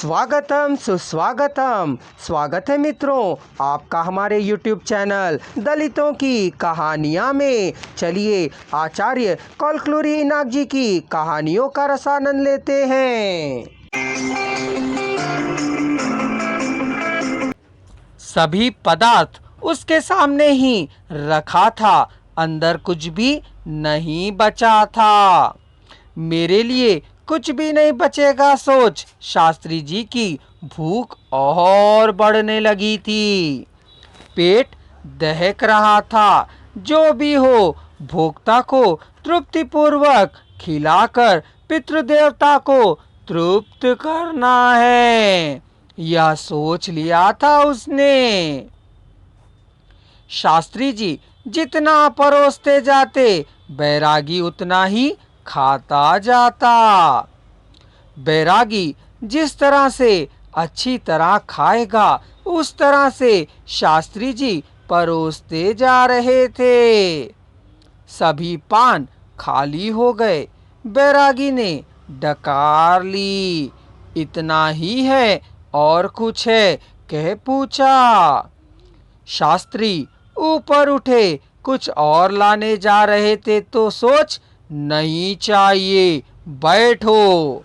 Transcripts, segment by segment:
स्वागतम सुस्वागतम। स्वागत है मित्रों आपका हमारे YouTube चैनल दलितों की कहानियाँ में। चलिए आचार्य कलकुलरी इनाक जी की कहानियों का रसानंद लेते हैं। सभी पदार्थ उसके सामने ही रखा था, अंदर कुछ भी नहीं बचा था। मेरे लिए कुछ भी नहीं बचेगा सोच शास्त्री जी की भूख और बढ़ने लगी थी। पेट दहक रहा था। जो भी हो भोक्ता को तृप्तिपूर्वक खिलाकर पितृदेवता को तृप्त करना है, यह सोच लिया था उसने। शास्त्री जी जितना परोसते जाते बैरागी उतना ही खाता जाता। बैरागी जिस तरह से अच्छी तरह खाएगा उस तरह से शास्त्री जी परोसते जा रहे थे। सभी पान खाली हो गए। बैरागी ने डकार ली। इतना ही है और कुछ है कह पूछा। शास्त्री ऊपर उठे कुछ और लाने जा रहे थे तो सोच नहीं चाहिए, बैठो।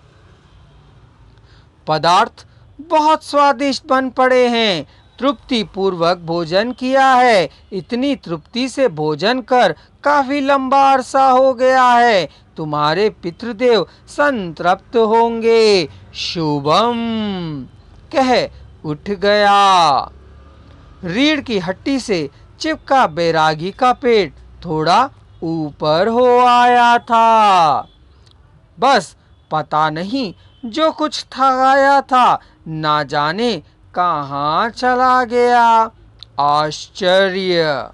पदार्थ बहुत स्वादिष्ट बन पड़े हैं। तृप्ति पूर्वक भोजन किया है। इतनी तृप्ति से भोजन कर काफी लंबा अरसा हो गया है। तुम्हारे पितृदेव संतृप्त होंगे। शुभम कह उठ गया। रीढ़ की हड्डी से चिपका बैरागी का पेट थोड़ा ऊपर हो आया था। बस पता नहीं जो कुछ खाया था ना जाने कहाँ चला गया। आश्चर्य।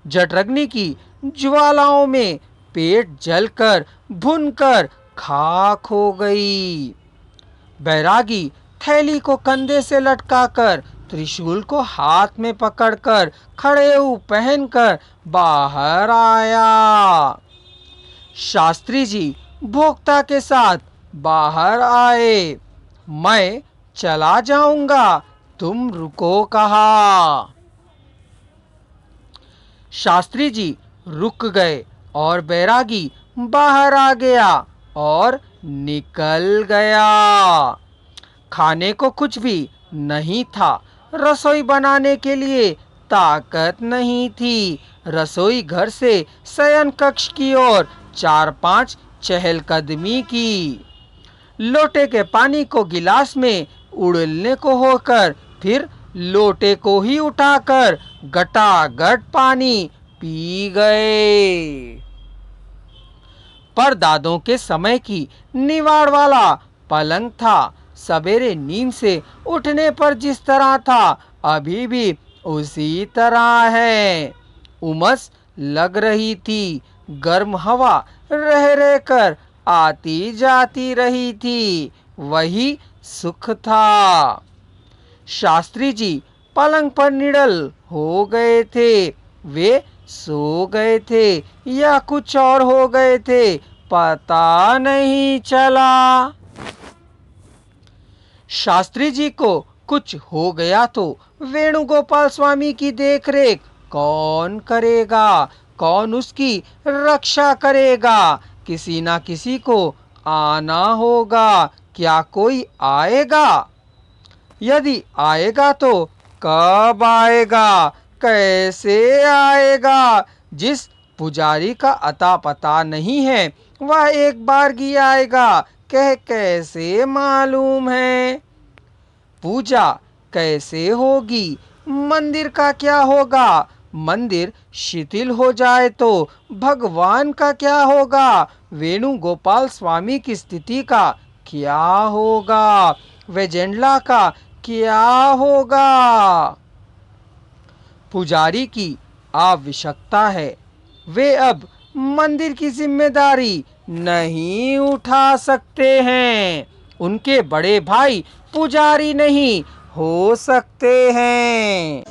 जठरग्नि की ज्वालाओं में पेट जलकर भुनकर खाक हो गई। बैरागी थैली को कंधे से लटकाकर त्रिशूल को हाथ में पकड़कर खड़ेऊ पहनकर बाहर आया। शास्त्री जी भोक्ता के साथ बाहर आए। मैं चला जाऊंगा, तुम रुको कहा। शास्त्री जी रुक गए और बैरागी बाहर आ गया और निकल गया। खाने को कुछ भी नहीं था। रसोई बनाने के लिए ताकत नहीं थी। रसोई घर से शयन कक्ष की ओर 4-5 चहलकदमी की। लोटे के पानी को गिलास में उड़ेलने को होकर फिर लोटे को ही उठाकर गटागट पानी पी गए। परदादों के समय की निवाड़ वाला पलंग था। सवेरे नींद से उठने पर जिस तरह था अभी भी उसी तरह है। उमस लग रही थी। गर्म हवा रह रहकर आती जाती रही थी। वही सुख था। शास्त्री जी पलंग पर निडल हो गए थे। वे सो गए थे या कुछ और हो गए थे, पता नहीं चला। शास्त्री जी को कुछ हो गया तो वेणुगोपाल स्वामी की देखरेख कौन करेगा? कौन उसकी रक्षा करेगा? किसी ना किसी को आना होगा। क्या कोई आएगा? यदि आएगा तो कब आएगा? कैसे आएगा? जिस पुजारी का अता पता नहीं है वह एक बार ही आएगा कह कैसे मालूम है? पूजा कैसे होगी? मंदिर का क्या होगा? मंदिर शिथिल हो जाए तो भगवान का क्या होगा? वेणुगोपाल स्वामी की स्थिति का क्या होगा? वेजेंडला का क्या होगा? पुजारी की आवश्यकता है। वे अब मंदिर की जिम्मेदारी नहीं उठा सकते हैं। उनके बड़े भाई पुजारी नहीं हो सकते हैं।